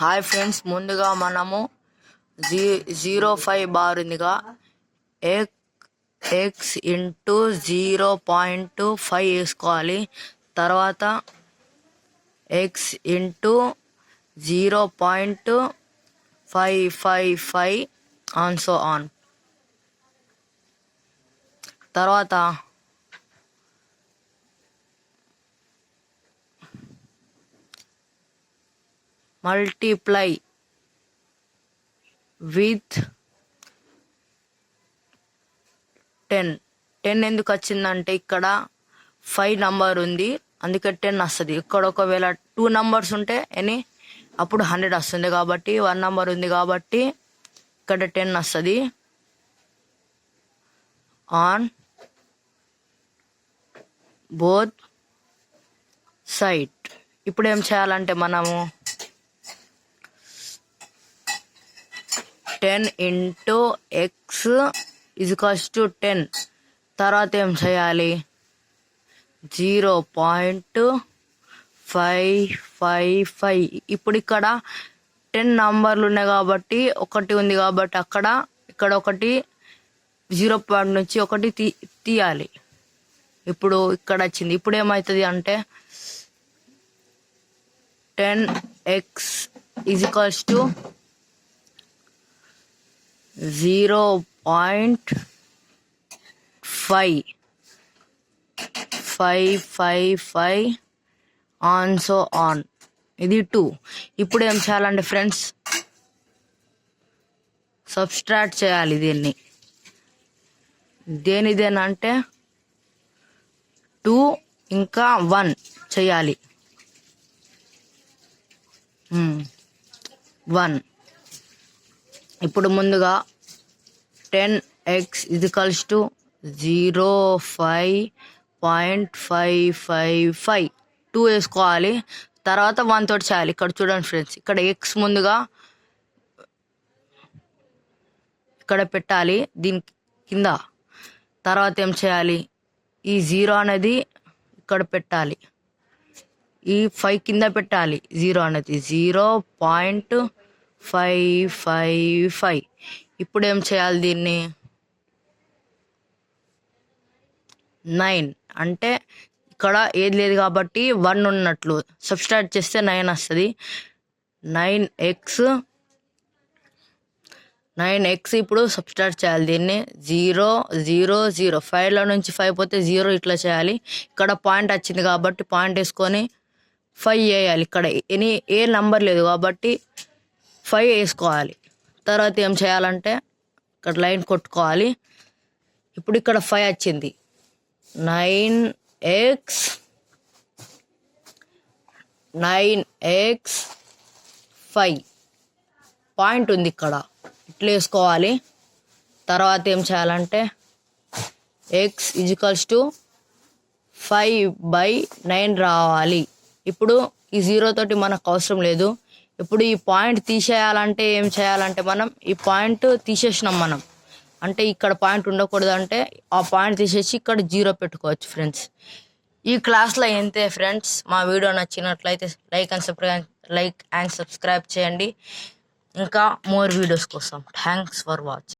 Hi friends, ముందుగా మనము 05 bar ఉందిగా, ఎక్స్ ఇంటూ 0.5 వేసుకోవాలి. తర్వాత ఎక్స్ ఇంటూ 0.555 ఆన్సో ఆన్. తర్వాత మల్టిప్లై విత్ 10. ఎందుకు వచ్చిందంటే ఇక్కడ 5 నంబర్ ఉంది, అందుకే 10 వస్తుంది. ఇక్కడ ఒకవేళ 2 నంబర్స్ ఉంటే అప్పుడు 100 వస్తుంది. కాబట్టి 1 నంబర్ ఉంది కాబట్టి ఇక్కడ 10 వస్తుంది. On both side. ఇప్పుడు ఏం చేయాలంటే మనము 10 ఇంటూ ఎక్స్ ఈక్వల్స్ టు 10. తర్వాత ఏం చేయాలి, 0.555. ఇప్పుడు ఇక్కడ 10 నంబర్లు ఉన్నాయి కాబట్టి 1 ఉంది కాబట్టి ఇక్కడ ఒకటి 0 పాయింట్ నుంచి 1 తీయాలి. ఇప్పుడు ఇక్కడ వచ్చింది. ఇప్పుడు ఏమవుతుంది అంటే 10x ఈక్వల్స్ టు 0.555 ఆన్సో ఆన్. ఇది 2. ఇప్పుడు ఏం చేయాలంటే ఫ్రెండ్స్, సబ్స్ట్రాక్ట్ చేయాలి దీన్ని. దేనిదేనంటే 2 ఇంకా 1 చేయాలి. 1. ఇప్పుడు ముందుగా 10x ఈక్వల్స్ టు 05.555 2 వేసుకోవాలి. తర్వాత 1 తోటి చేయాలి. ఇక్కడ చూడండి ఫ్రెండ్స్, ఇక్కడ ఎక్స్ ముందుగా ఇక్కడ పెట్టాలి దీని కింద. తర్వాత ఏం చేయాలి, ఈ 0 అనేది ఇక్కడ పెట్టాలి, ఈ 5 కింద పెట్టాలి. 0 అనేది 0.555. ఇప్పుడు ఏం చేయాలి, దీన్ని 9 అంటే ఇక్కడ ఏది లేదు కాబట్టి 1 ఉన్నట్లు. సబ్స్ట్రాక్ట్ చేస్తే 9 వస్తుంది. 9x ఇప్పుడు సబ్స్ట్రాక్ట్ చేయాలి దీన్ని. 0 0 0 5లో నుంచి 5 పోతే 0 ఇట్లా చేయాలి. ఇక్కడ పాయింట్ వచ్చింది కాబట్టి పాయింట్ వేసుకొని 5 వేయాలి. ఇక్కడ ఏ నంబర్ లేదు కాబట్టి 5 వేసుకోవాలి. తర్వాత ఏం చేయాలంటే ఇక్కడ లైన్ కొట్టుకోవాలి. ఇప్పుడు ఇక్కడ 5 వచ్చింది. 9x 5 పాయింట్ ఉంది ఇక్కడ, ఇట్లా వేసుకోవాలి. తర్వాత ఏం చేయాలంటే ఎక్స్ ఈక్వల్స్ టు 5/9 రావాలి. ఇప్పుడు ఈ 0 తోటి మనకు అవసరం లేదు. ఇప్పుడు ఈ పాయింట్ తీసేయాలంటే ఏం చేయాలంటే మనం ఈ పాయింట్ తీసేసినాం మనం, అంటే ఇక్కడ పాయింట్ ఉండకూడదు అంటే ఆ పాయింట్ తీసేసి ఇక్కడ 0 పెట్టుకోవచ్చు ఫ్రెండ్స్. ఈ క్లాస్లో ఎంతే ఫ్రెండ్స్. మా వీడియో నచ్చినట్లయితే లైక్ అండ్ సబ్స్క్రైబ్ చేయండి. ఇంకా మోర్ వీడియోస్ కోసం థ్యాంక్స్ ఫర్ వాచింగ్.